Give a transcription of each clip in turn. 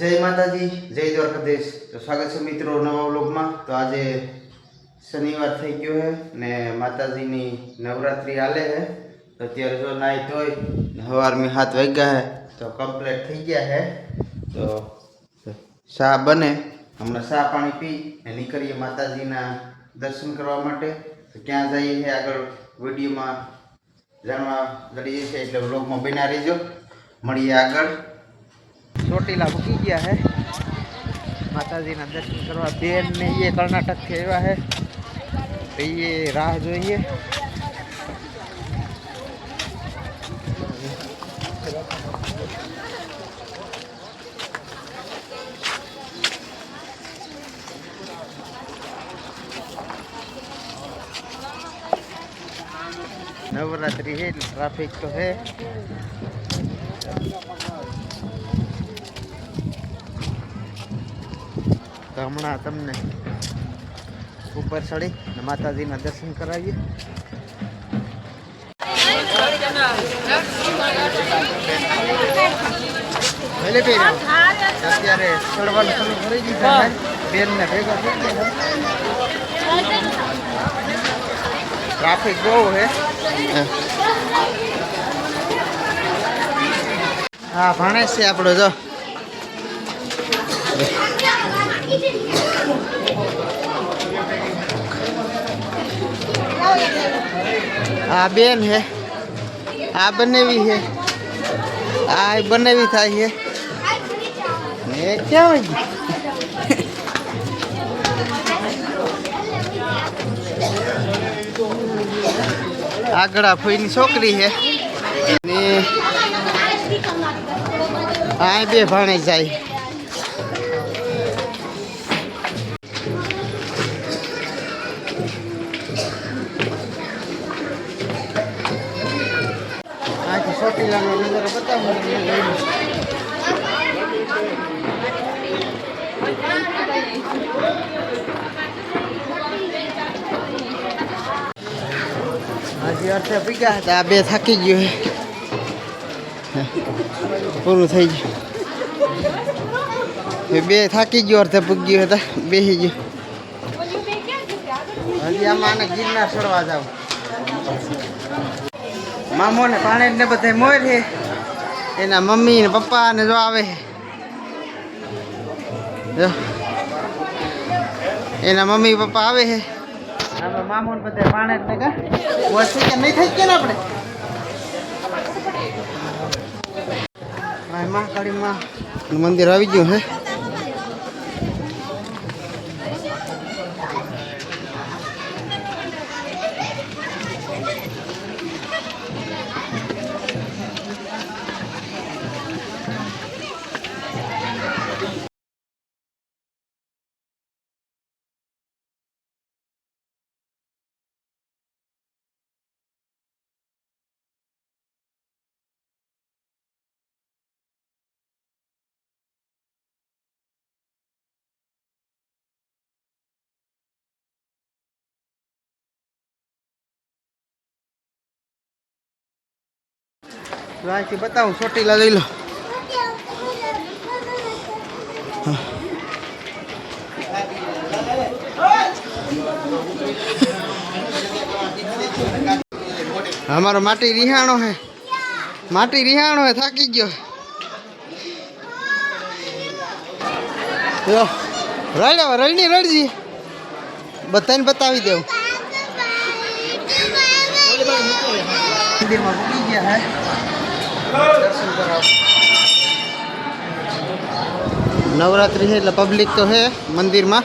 જય માતાજી, જય દ્વારકાધીશ। તો સ્વાગત છે મિત્રો નવા વ્લોગમાં। તો આજે શનિવાર થઈ ગયો છે ને માતાજીની નવરાત્રિ હાલે છે। તો અત્યારે જો નાઈ ધોઈ સવારમાં 7 વાગ્યા છે તો કમ્પ્લીટ થઈ ગયા છે। તો ચા બને, હમણાં ચા પાણી પી અને નીકળીએ માતાજીના દર્શન કરવા માટે। તો ક્યાં જઈએ છે આગળ વિડીયોમાં જાણવા જઈએ છે, એટલે વ્લોગમાં બન્યા રહેજો। મળીએ આગળ। ચોટીલા મૂકી ગયા है माताजी ना दर्शन करवा। बेन ने ये कर्नाटक से आया है तो ये राह જોઈએ। नवरात्रि है, ट्रैफिक तो है। तो हमारा तमने ऊपर चढ़ी माताजी ना दर्शन कराइए। पहले पे અત્યારે ચડવાનું શરૂ કરી દીધા છે। બેન ને ભેગા થઈ ગયા। ટ્રાફિક બહુ છે। હા ભાણેજ છે આપણો જો। आ बेन है, आ बनेवी है, आ बनेवी थाई है। ने क्या होगी आगड़ा फूईनी छोकरी है ने आ बे भाणे जाए। ચોટીલા નો નજારો બતાવો। હજી અર્થે પીગા હતા, આ બે થાકી ગયો છે, પૂરું થઈ ગયું। બે થાકી ગયો, અર્થે પૂગ્યો હતા, બેસી ગયો। હજી આમાં ગિરનાર ચડવા જાવ। मामो ने पाने ने बधे मोर है, एना मम्मी ने पप्पा ने जो आवे है जो एना मम्मी पप्पा आवे है। हम मामो ने बधे पाने ने का वो से के नहीं થઈ કે ને આપણે मां काली मां मंदिर આવી ગયું है। तो અહીંથી બતાવું ચોટીલા લઈ લો। हमारो माटी रिहाणो है, माटी रिहाणो है, थाकी गयो। यो रड़ रड़नी रड़जी बताने बतावी देव। मंदिर में पूरी गया है, दर्शन कराओ। नवरात्रि है એટલે पब्लिक तो है मंदिर में।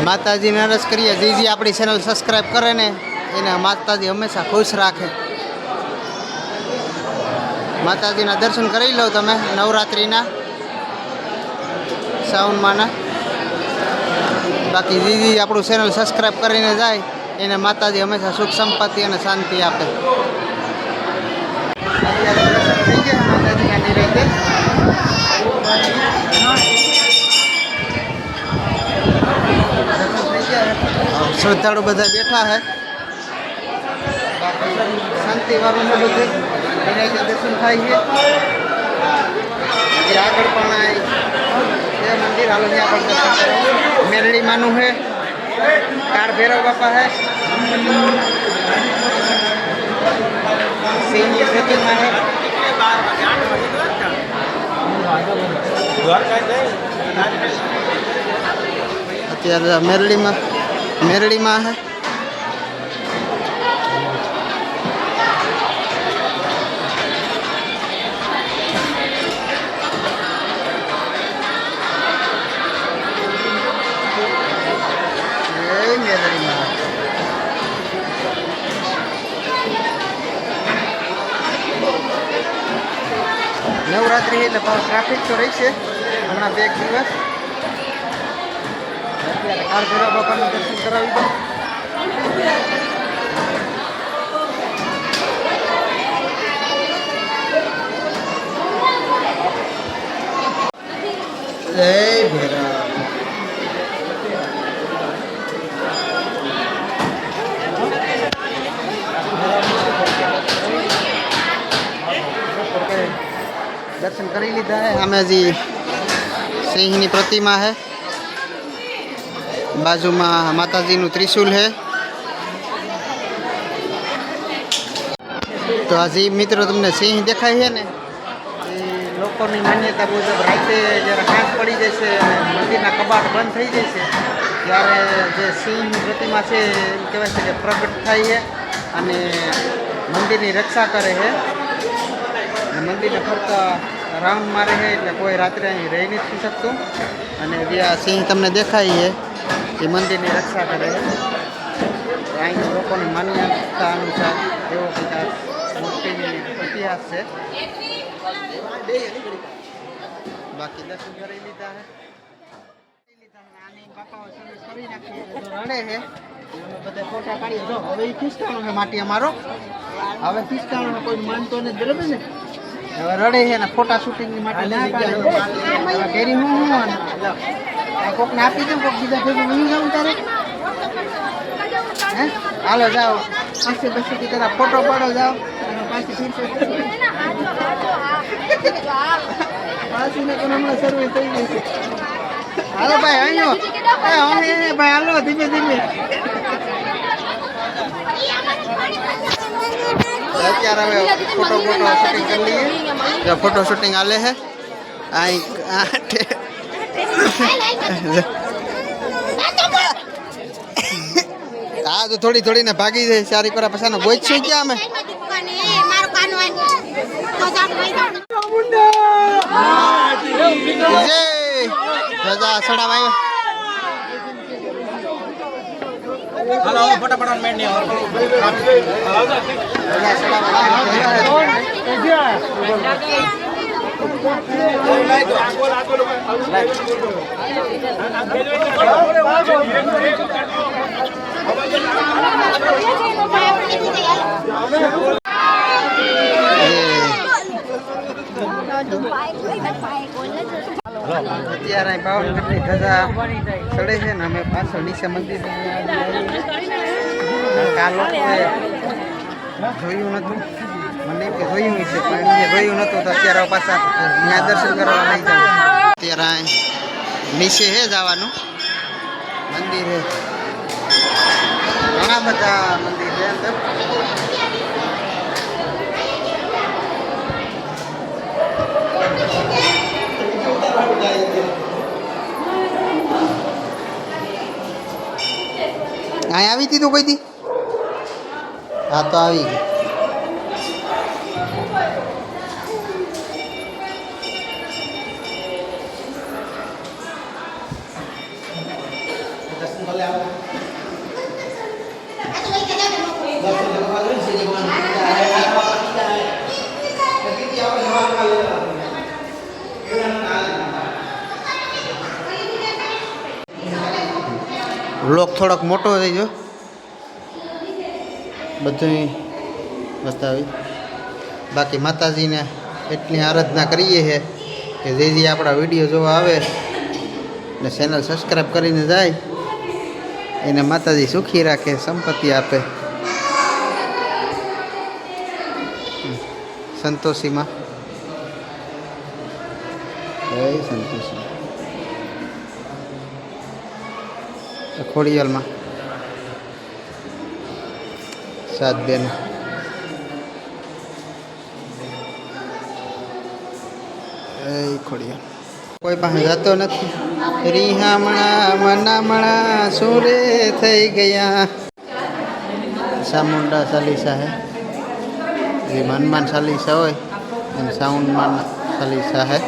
माताजी ने अरज करिए जी अपनी चैनल सब्सक्राइब करे ने एने माताजी हमेशा खुश राखे। माताजी ना दर्शन करी लो तमे नवरात्रि ना सावन माना। બાકી જે આપણું ચેનલ સબસ્ક્રાઈબ કરીને જાય એને માતાજી હંમેશા સુખ સંપત્તિ અને શાંતિ આપે. થઈ ગયા માતાજીના નિરાંતે. શ્રદ્ધાળુ બધા બેઠા છે. શાંતિ વાળું છે બધું. વિનાયક દર્શન થાય છે. હજી આગળ પણ છે મંદિર. હાલો ત્યાં પણ દર્શન કરો. મેરડી માનું છે. કાળ ભૈરવ બાપા છે. સિંહની પ્રતિમા છે. અત્યારે મેરડીમાં છે. નવરાત્રિ એટલે ટ્રાફિક તો રહેશે હમણાં 2 દિવસ. અત્યારે કાળ ભૈરવ બાપાનું દર્શન કરાવી દો. જય ભૈરવ. દર્શન કરી લીધા है. આમે હજી સિંહની પ્રતિમા है. બાજુમાં માતાજીનું ત્રિશુલ है. તો હજી મિત્રો તમને સિંહ દેખાય છે ને એ લોકોની માન્યતા મુજબ રાતે જ્યારે સાંજ પડી જશે અને મંદિરના કબાટ બંધ થઈ જશે ત્યારે જે સિંહની પ્રતિમા છે એમ કહેવાય છે કે પ્રગટ થાય છે અને મંદિરની રક્ષા કરે છે. મંદિરને ફરતા રાઉન્ડ મારે છે એટલે કોઈ રાત્રે અહીં રહી નથી શકતું. અને જે આ સિંહ તમને દેખાય છે એ મંદિરની રક્ષા કરે છે. અહીં લોકોની માન્યતા અનુસાર એવો કંઈક આ મૂર્તિની ઇતિહાસ છે. બાકી દર્શન કરી લીધા છે. આની બાપાઓ સર્વિસ કરી નાખી રડે છે. બધા ફોટા કાઢીએ. જો હવે એ ખિસ્ટાણો છે માટી અમારો. હવે ખિસ્ટાણો કોઈ માનતો નથી બરાબર ને. હવે રડે છે ને ફોટા શૂટિંગની માટે ના પાડે. ઘેરી હું કોકને આપી દઉં. કોક બીજા ભેગું નહીં જાઉં તારે. હે હાલો જાઓ. 500-200 તારા ફોટો પાડો જાઓ. પાછી ને પણ હમણાં સર્વે થઈ ગઈ છે. હાલો ભાઈ અહીંયા ભાઈ હાલો ધીમે ધીમે. અત્યારે હવે ફોટો શૂટિંગ કરી લઈએ. ફોટો શૂટિંગ હાલે છે. હા તો થોડી ને ભાગી જાય. સારી પર પછાનો બોજ છે ક્યાં અમે. સડાવાયો. हेलो फटाफट मैंने અત્યારે પાવનગઢની ધજા ચડે છે ને અમે પાછળ નીચે મંદિર આ લોકોએ જોયું નતું. મને એમ કે જોયું છે પણ એમને જોયું નતું તો અત્યારે પાછા ત્યાં દર્શન કરવા લઈ જાવ. અત્યારે નીચે છે જવાનું મંદિર છે. ઘણા બધા મંદિર છે અંદર. અહીં આવી હતી તું કોઈ દી? હા તો આવી ગઈ. વ્લોગ થોડોક મોટો થઈ ગયો, બધું બતાવી. બાકી માતાજીને એટલી આરાધના કરીએ છીએ કે જે આપણા વિડીયો જોવા આવે ને ચેનલ સબસ્ક્રાઈબ કરીને જાય એને માતાજી સુખી રાખે, સંપત્તિ આપે. સંતોષીમાં સંતોષી ખોડિયાલમાં સાત બેન ખોડિયાલ કોઈ પાસે જતો નથી. રીહામણા મનામણા સુરે થઈ ગયા. ચામુંડા ચાલીસા હે, જે હનુમાન ચાલીસા હોય એને સાઉન્ડમાં ચાલીસા હે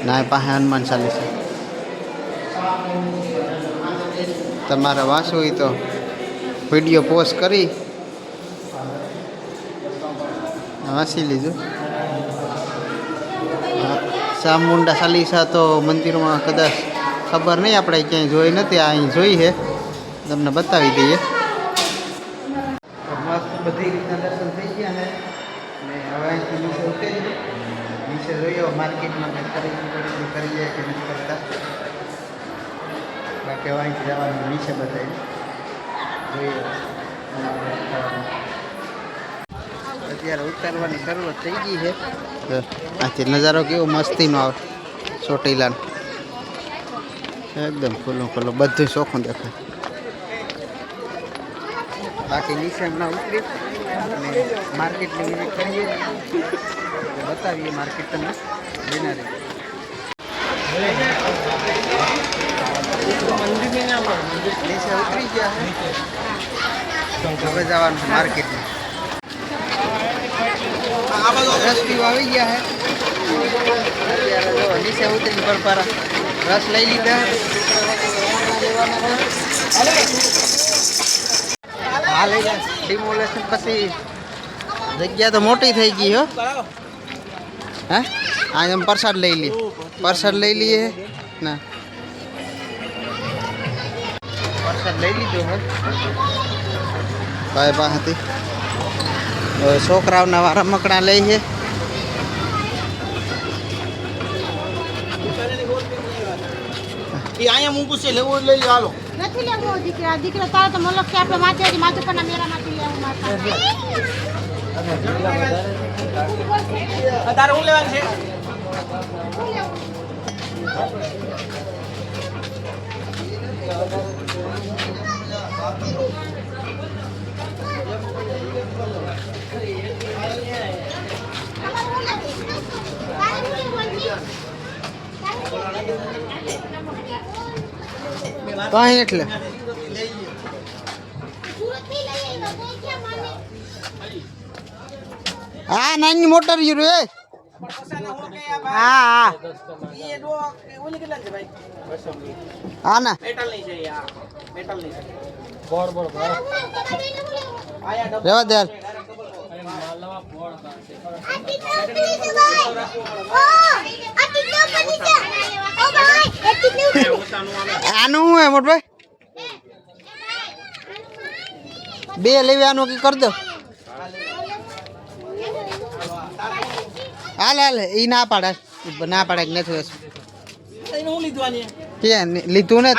ના પાસે હનુમાન ચાલીસા. તમારે વાંચવું હોય તો વિડીયો પોસ્ટ કરી વાંચી લીધું. ચામુંડા ચાલીસા તો મંદિરમાં કદાચ ખબર નહીં, આપણે ક્યાંય જોઈ નથી. અહીં જોઈ છે, તમને બતાવી દઈએ. મસ્ત બધી રીતના દર્શન થઈ ગયા છે ને હવે અહીંથી નીચે ઉતરી નીચે જોઈએ માર્કેટમાં કંઈક ખરીદી કરીએ કે નથી કરતા. બાકી હવે અહીંથી જવાનું નીચે બતાવી જોઈએ. અત્યારે ઉતારવાની શરૂઆત થઈ ગઈ છે. આથી નજારો કેવો મસ્તીનો આવે. ચોટીલાનો એકદમ ખુલ્લું ખુલ્લું બધું ચોખ્ખું દેખાય. બાકી નીચે હમણાં ઉતરી અને માર્કેટની વિઝિટ કરીએ, બતાવીએ માર્કેટ તમને લેનારી. નીચે ઉતરી ગયા, હવે જવાનું માર્કેટમાં. રસ પીવા આવી ગયા હે. અત્યારે જો નીચે ઉતરીને પરપારા રસ લઈ લીધા. હા લઈ જાય. ડિમોલેશન પછી જગ્યા તો મોટી થઈ ગઈ હો. હે આ એમ પ્રસાદ લઈ લઈએ, પ્રસાદ લઈ લઈએ ના પ્રસાદ લઈ લીધો હે ભાઈ પાસેથી. છોકરાઓના વારા મકડા લઈ છે. અહીંયા મૂકું છે, લેવું લઈ હાલો. નથી લેવું દીકરા, દીકરા તારે તો મલક કે આપણે માથે માથે પણ મેળામાંથી લેવું માથા. તારે હું લેવાનું છે? કાંઈ એટલે હા નાની મોટર યુ રે. હા હા હા ના રેવા દે. આનું શું હે મોટભાઈ? બે લેવી આનું કી કરી દો. હાલ હાલ ઈ ના પાડે, ના પાડે કે નથી લીધું ને.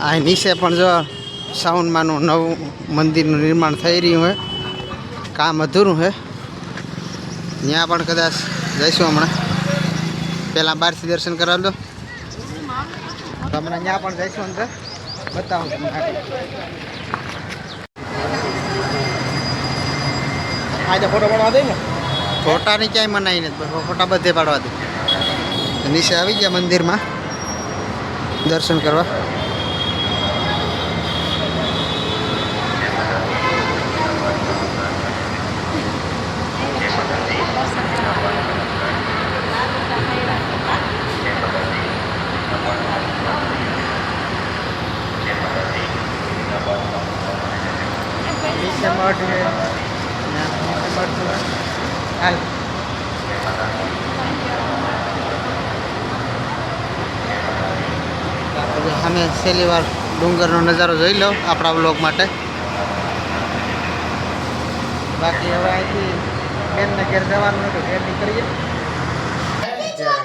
આ નીચે પણ જો સાઉન્ડમાંનું નવું મંદિરનું નિર્માણ થઈ રહ્યું છે, કામ અધૂરું છે. ત્યાં પણ કદાચ જઈશું હમણાં. પહેલાં બહારથી દર્શન કરાવી દો તો હમણાં ત્યાં પણ જઈશું અંદર બતાવું તમને. ફોટો પાડવા દે ને? ફોટાની ક્યાંય મનાઈ નથી, ફોટા બધે પાડવા દે. નીચે આવી ગયા મંદિરમાં દર્શન કરવા. નીચે મઠ છે હાલ અમે છેલ્લી વાર ડુંગરનો નજારો જોઈ લો આપણા બ્લોગ માટે. બાકી હવે અહીંથી બેનને ઘેર જવાનું હતું, ઘેર નીકળીએ.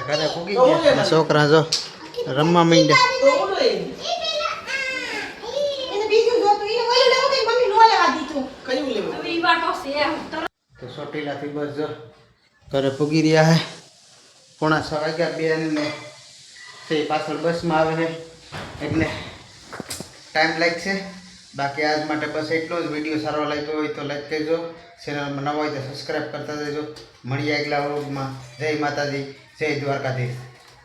ઘરે પૂગી ગયા. છોકરા જો રમવા માંડ્યા. એને બીજું જોતું એને ઓલું લેવું કે મમ્મી નો લેવા દીધું. કયું લેવું? હવે ઈ વાતો છે. તો ચોટીલાથી બસ જો ઘરે પૂગી રહ્યા હે. 6:45 વાગ્યા. બેન ને તે પાછળ બસમાં આવે છે એટલે ટાઈમ લાગશે. બાકી આજ માટે બસ એટલો જ. વિડીયો સારો લાગ્યો હોય તો લાઈક કરજો, ચેનલમાં નવા હોય તો સબસ્ક્રાઈબ કરતા જજો. મળીએ આગલા વ્લોગમાં. જય માતાજી, જય દ્વારકાધીશ.